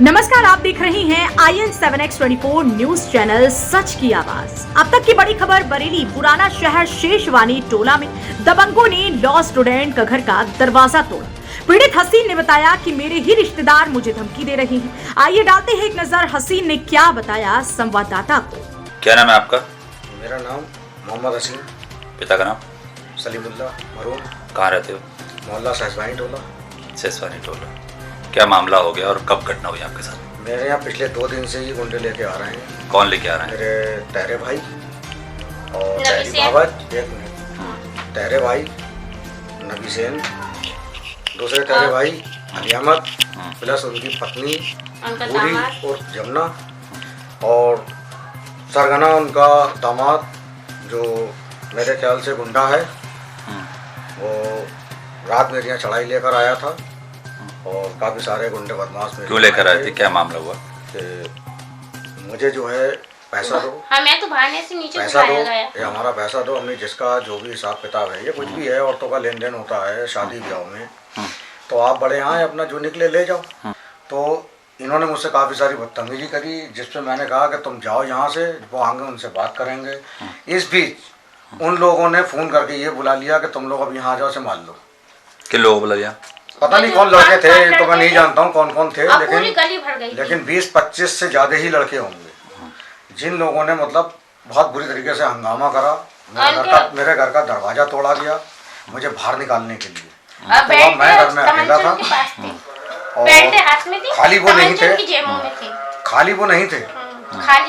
नमस्कार, आप देख रहे हैं IN7X24 न्यूज चैनल सच की आवाज। अब तक की बड़ी खबर बरेली पुराना शहर शेषवानी टोला में दबंगों ने लॉ स्टूडेंट का घर का दरवाजा तोड़ा। पीड़ित हसीन ने बताया कि मेरे ही रिश्तेदार मुझे धमकी दे रहे हैं। आइए डालते हैं एक नजर हसीन ने क्या बताया संवाददाता को। क्या नाम है आपका? मेरा नाम मोहम्मद हसीन। पिता का नाम? सलीमुल्लाह मरूम। कहाँ रहते हो? मोहल्ला शेषवानी टोला। शेषवानी टोला। क्या मामला हो गया और कब घटना हुई आपके साथ? मेरे यहाँ पिछले 2 दिन से ही गुंडे लेके आ रहे हैं। कौन लेके आ रहे हैं? मेरे तहरे भाई और तहरी बाबत, एक मिनट, तहरे भाई नबी सेन, दूसरे तहरे भाई अली अहमद, प्लस उनकी पत्नी पूरी और जमुना, और सरगना उनका दामाद जो मेरे ख्याल से गुंडा है। वो रात मेरे यहाँ चढ़ाई लेकर आया था और काफ़ी सारे गुंडे बदमाश में। क्यों लेकर आए थे? क्या मामला हुआ? मुझे जो है पैसा दो, हमें तो भाने से नीचे पैसा दो, ये हमारा पैसा दो। हमने जिसका जो भी हिसाब किताब है, ये कुछ भी है, औरतों का लेन देन होता है शादी ब्याह में, तो आप बड़े आए अपना जो निकले ले जाओ। तो इन्होंने मुझसे काफ़ी सारी बदतमीजी करी, जिसपे मैंने कहा कि तुम जाओ यहाँ से, वो आएंगे उनसे बात करेंगे। इस बीच उन लोगों ने फ़ोन करके ये बुला लिया कि तुम लोग अब यहाँ जाओ से मान लो। किन लोगों को बुला लिया? पता नहीं कौन लड़के थे, तो मैं नहीं जानता हूँ कौन कौन थे, लेकिन लेकिन 20-25 से ज़्यादा ही लड़के होंगे, जिन लोगों ने मतलब बहुत बुरी तरीके से हंगामा करा। मेरे घर का दरवाज़ा तोड़ा गया मुझे बाहर निकालने के लिए। तो मैं घर में अकेला था और खाली वो नहीं थे,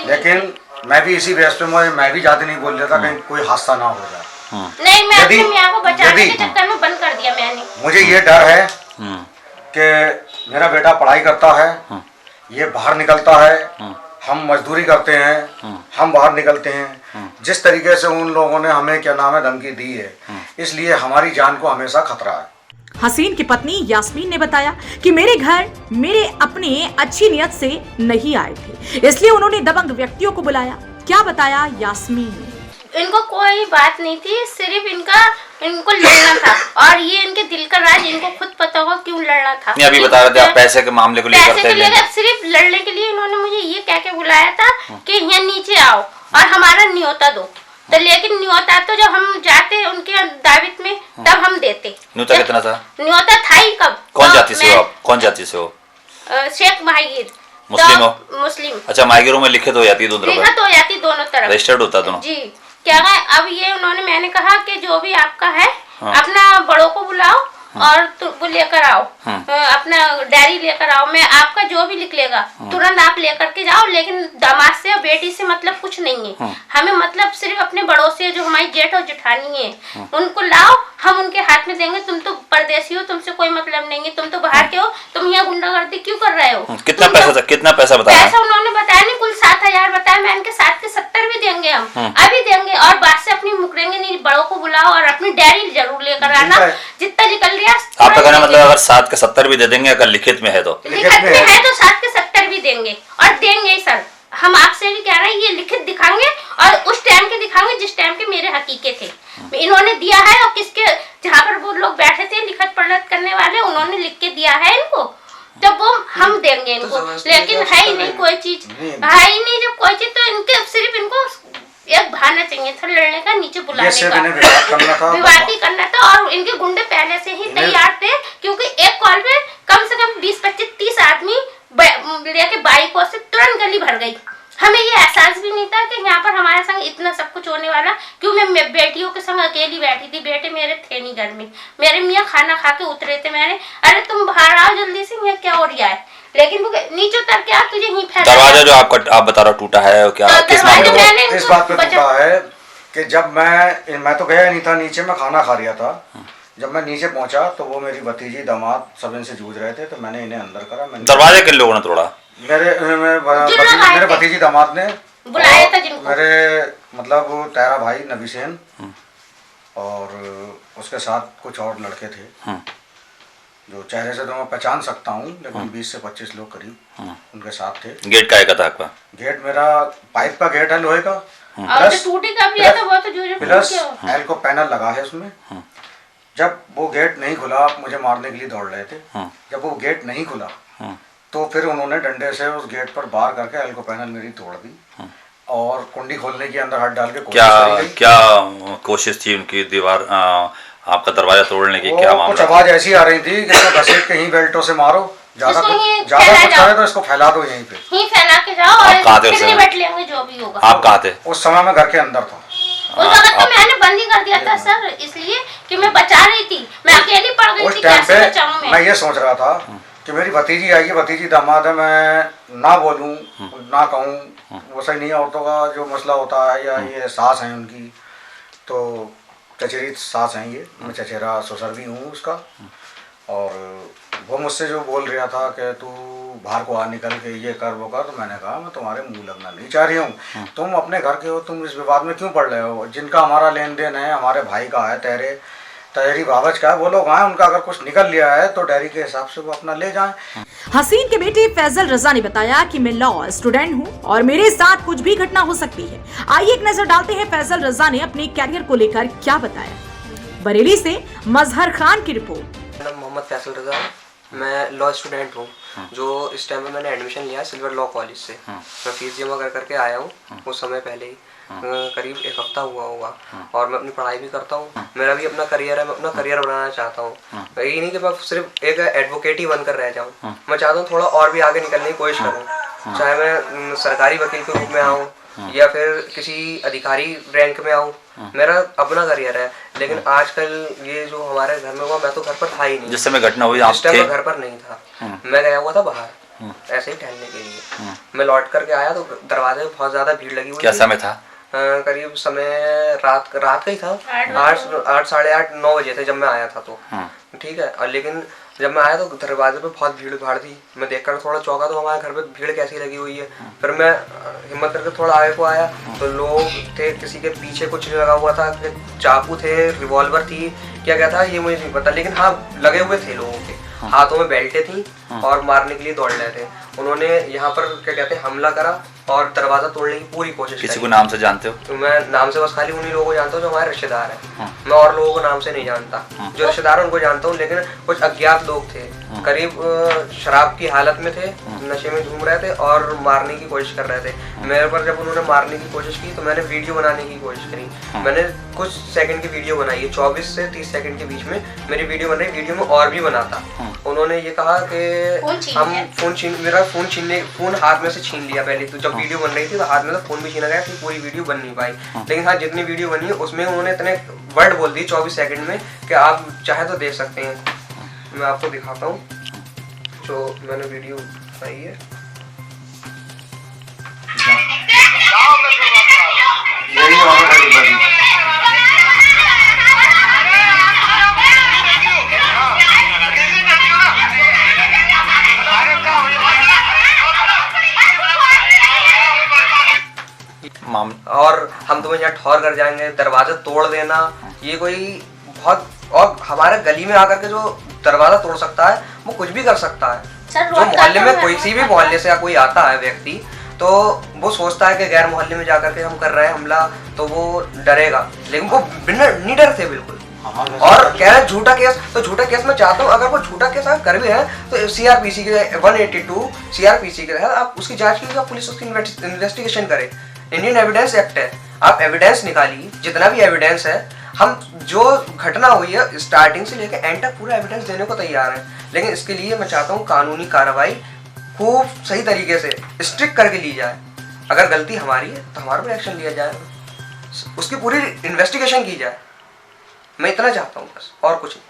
लेकिन मैं भी इसी बहस पे मैं भी ज़्यादा नहीं बोल रहा था कहीं कोई हादसा ना हो जाए। नहीं, मैं अपने मियां को बचाने के चक्कर में बंद कर दिया मैंने। मुझे ये डर है कि मेरा बेटा पढ़ाई करता है, ये बाहर निकलता है, हम मजदूरी करते हैं, हम बाहर निकलते हैं। जिस तरीके से उन लोगों ने हमें क्या नाम है धमकी दी है, इसलिए हमारी जान को हमेशा खतरा है। हसीन की पत्नी यास्मीन ने बताया कि मेरे घर मेरे अपने अच्छी नियत से नहीं आए थे, इसलिए उन्होंने दबंग व्यक्तियों को बुलाया। क्या बताया यास्मीन ने? इनको कोई बात नहीं थी, सिर्फ इनको लड़ना था, और ये इनके दिल का राज इनको खुद पता होगा क्यों लड़ना था। अभी बता रहे थे आप पैसे के मामले को लेकर। सिर्फ लड़ने के लिए इन्होंने मुझे ये कह के बुलाया था कि यहाँ नीचे आओ और हमारा न्योता दो। तो लेकिन न्योता तो जब हम जाते उनके दावत में तब हम देते। न्योता कितना था? न्योता था ही कब? कौन जाति से हो आप? कौन जाति से हो? शेख माहिर। मुस्लिम हो? मुस्लिम। अच्छा, माहिरों में लिखित हो जाती है दोनों तरफ, रजिस्टर्ड होता दोनों। जी क्या है, अब ये मैंने कहा कि जो भी आपका है अपना बड़ों को बुलाओ और वो लेकर आओ, अपना डायरी लेकर आओ, मैं आपका जो भी लिख लेगा तुरंत आप लेकर के जाओ। लेकिन दामाद से और बेटी से मतलब कुछ नहीं है, हमें मतलब सिर्फ अपने बड़ों से जो हमारी जेठ और जेठानी है उनको लाओ, हम उनके हाथ में देंगे। तुम तो परदेसी हो, तुमसे कोई मतलब नहीं है, तुम तो बाहर के हो, तुम यहाँ गुंडागर्दी क्यों कर रहे हो? कितना पैसा था? कितना पैसा बताया? पैसा उन्होंने बताया नहीं, कुल 7,000 बताया। मैं इनके 7 के 70 भी देंगे, हम अभी देंगे, और बात से अपनी मुकरेंगे नहीं। बड़ों को बुलाओ और अपनी डायरी जरूर लेकर आना, जितना निकल लिया। आपका कहना मतलब अगर 7 के 70 भी दे देंगे, अगर लिखित में है तो? लिखित में है तो 7 के 70 भी देंगे, और देंगे सर। हम आपसे भी कह रहे हैं, ये लिखित दिखाएंगे और उस टाइम के दिखाएंगे जिस टाइम के मेरे हकीके थे, इन्होंने दिया है। और किसके जहाँ पर वो लोग बैठे थे लिखत पढ़त करने वाले, उन्होंने लिख के दिया है इनको, जब वो हम देंगे इनको। लेकिन है ही नहीं कोई चीज, है ही नहीं जब कोई चीज, तो इनके सिर्फ इनको एक बहाना चाहिए था लड़ने का, नीचे बुलाने का, विवाद करना था। और इनके गुंडे पहले से ही तैयार थे, क्योंकि एक कॉल पे कम से कम 20-25-30 आदमी लेके बाइकों से तुरंत गली भर गई। हमें ये एहसास भी नहीं था कि यहाँ पर हमारे संग इतना सब कुछ होने वाला, क्यों मैं बेटियों के संग अकेली बैठी थी, बेटे मेरे थे नहीं घर में। मेरे मियाँ खाना खा के उतरे थे, मैंने अरे तुम बाहर आओ जल्दी से, यहाँ क्या हो रहा है, लेकिन वो नीचे उतर के तुझे ही फैला। दरवाजा जो आप बता रहे हो टूटा है क्या? किस मामले में? इस बात पे टूटा है कि जब मैं तो गया नहीं था नीचे, मैं खाना खा रहा था। जब मैं नीचे पहुंचा तो वो मेरी भतीजी दामाद सब इनसे जूझ रहे थे, तो मैंने इन्हें अंदर करा। दरवाजा किन लोगों ने तोड़ा? मेरे भतीजी दामाद ने बुलाया था जिनको, मेरे मतलब तेरा भाई नबी सेन और उसके साथ कुछ और लड़के थे जो चेहरे से तो मैं पहचान सकता हूँ, लेकिन 20 से 25 लोग करीब उनके साथ थे। गेट का था आपका? गेट मेरा पाइप का गेट है, लोहे का, प्लस एल्को पैनल लगा है उसमें। जब वो गेट नहीं खुला, मुझे मारने के लिए दौड़ रहे थे। जब वो गेट नहीं खुला तो फिर उन्होंने डंडे से उस गेट पर बाहर करके एल्को पैनल मेरी तोड़ दी और कुंडी खोलने के अंदर हाथ डाल के कोशिश क्या करी गई। क्या कोशिश थी उनकी दीवार आपका दरवाजा तोड़ने की? क्या कुछ मामला? आवाज ऐसी आ रही थी कि इसको घसीट के ही बेल्टों से मारो, ज्यादा इसको यहीं कुछ करे तो इसको फैला दो यहीं पे। ही फैला के जाओ आप कहाँ और थे उस फिर समय? निपट लेंगे जो भी होगा। आप कहाँ थे? उस समय मैं घर के अंदर था। उस वक्त तो मैंने बंद ही कर दिया था सर, इसलिए कि मैं बचा रही थी, मैं अकेली पड़ गई उस थी, टाइम कैसे पे बचाऊं मैं ये सोच रहा था कि मेरी भतीजी आएगी, भतीजी दामाद है, मैं ना बोलूं ना कहूं, वो सही नहीं है। औरतों का जो मसला होता है या ये सास हैं उनकी, तो चचेरी सास हैं ये, मैं चचेरा ससुर भी हूँ उसका। और वो मुझसे जो बोल रहा था कि तू बाहर को आ निकल के ये कर वो कर, तो मैंने कहा मैं तुम्हारे मुंह लगना नहीं चाह रही हूँ, तुम अपने घर के हो, तुम इस विवाद में क्यों पड़ रहे हो? जिनका हमारा लेन देन है, हमारे भाई का है, तहरी बाबज का है, वो लोग आए, उनका अगर कुछ निकल लिया है तो डेयरी के हिसाब से वो अपना ले जाएं। हसीन के बेटे फैजल रजा ने बताया कि मैं लॉ स्टूडेंट हूं और मेरे साथ कुछ भी घटना हो सकती है। आइए एक नजर डालते हैं फैजल रजा ने अपने कैरियर को लेकर क्या बताया। बरेली से मजहर खान की रिपोर्ट। मेरा नाम मोहम्मद फैसल रजा है, मैं लॉ स्टूडेंट हूँ। जो इस टाइम में मैंने एडमिशन लिया सिल्वर लॉ कॉलेज से। मैं फीस जमा कर करके आया हूँ उस समय पहले ही, करीब एक हफ्ता हुआ होगा। और मैं अपनी पढ़ाई भी करता हूँ, मेरा भी अपना करियर है, मैं अपना करियर बनाना चाहता हूँ। यही नहीं कि मैं सिर्फ एक एडवोकेट ही बनकर रह जाऊँ, मैं चाहता हूँ थोड़ा और भी आगे निकलने की कोशिश करूँ। चाहे मैं सरकारी वकील के रूप में आऊँ या फिर किसी अधिकारी रैंक में आऊँ, मेरा अपना करियर है। लेकिन आजकल ये जो हमारे घर में हुआ, मैं तो घर पर था ही नहीं जिस समय घटना हुई आप इस टाइम थे? मैं घर पर नहीं था, मैं गया हुआ था बाहर ऐसे ही टहलने के लिए। मैं लौट करके आया तो दरवाजे में बहुत ज्यादा भीड़ लगी हुई क्या थी। समय था? करीब समय रात का ही था, 8 साढ़े 8 9 बजे थे जब मैं आया था। तो ठीक है। और लेकिन जब मैं आया तो दरवाजे पे बहुत भीड़ भाड़ थी। मैं देखकर थोड़ा चौंका, तो हमारे घर पे भीड़ कैसी लगी हुई है। फिर मैं हिम्मत करके थोड़ा आगे को आया तो लोग थे, किसी के पीछे कुछ लगा हुआ था, चाकू थे, रिवॉल्वर थी, क्या था ये मुझे नहीं पता। लेकिन हाँ, लगे हुए थे लोगों के हाथों में बेल्टें थी और मारने के लिए दौड़ रहे थे। उन्होंने यहाँ पर क्या कहते हैं हमला करा और दरवाजा तोड़ने की पूरी कोशिश किसी करी। को नाम से जानते हो? तो मैं नाम से बस खाली उन्हीं लोगों को जानता हूँ जो हमारे रिश्तेदार हैं। मैं और लोगों को नाम से नहीं जानता। जो रिश्तेदार हैं उनको जानता हूँ, लेकिन कुछ अज्ञात लोग थे, करीब शराब की हालत में थे, नशे में झूम रहे थे और मारने की कोशिश कर रहे थे। मेरे पर जब उन्होंने मारने की कोशिश की तो मैंने वीडियो बनाने की कोशिश करी। मैंने कुछ सेकंड की वीडियो बनाई है, 24 से 30 सेकंड के बीच में मेरी वीडियो बन रही। वीडियो में और भी बनाता। उन्होंने ये कहा कि हम मेरा फोन हाथ में से छीन लिया पहले। तो जब वीडियो बन रही थी तो हाथ में तो फोन भी छीना गया, फिर पूरी वीडियो बन नहीं पाई। लेकिन हाँ, जितनी वीडियो बनी उसमें उन्होंने इतने वर्ड बोल दिए 24 सेकंड में कि आप चाहे तो देख सकते हैं। मैं आपको दिखाता हूँ जो मैंने वीडियो बनाई है। और हम तुम्हें यहाँ ठौर कर जाएंगे, दरवाजा तोड़ देना, ये कोई बहुत। और हमारे गली में आकर के जो दरवाजा तोड़ सकता है वो कुछ भी कर सकता है। जो मोहल्ले में कोई सी भी मोहल्ले से कोई आता है व्यक्ति, तो वो सोचता है कि गैर मोहल्ले में जाकर के हम कर रहे हैं हमला तो वो डरेगा, लेकिन वो बिना निडर थे बिल्कुल। और कह रहे झूठा केस, तो झूठा केस मैं चाहता हूँ अगर वो झूठा केस अगर कर भी है तो सीआरपीसी के 182 सीआरपीसी के तहत आप उसकी जांच कीजिए, पुलिस उसकी इन्वेस्टिगेशन करे। इंडियन एविडेंस एक्ट है, आप एविडेंस निकालिए, जितना भी एविडेंस है। हम जो घटना हुई है स्टार्टिंग से लेकर एंड तक पूरा एविडेंस देने को तैयार है। लेकिन इसके लिए मैं चाहता हूँ कानूनी कार्रवाई खूब सही तरीके से स्ट्रिक्ट करके ली जाए। अगर गलती हमारी है तो हमारे पर एक्शन लिया जाए, उसकी पूरी इन्वेस्टिगेशन की जाए। मैं इतना चाहता हूँ बस, और कुछ नहीं।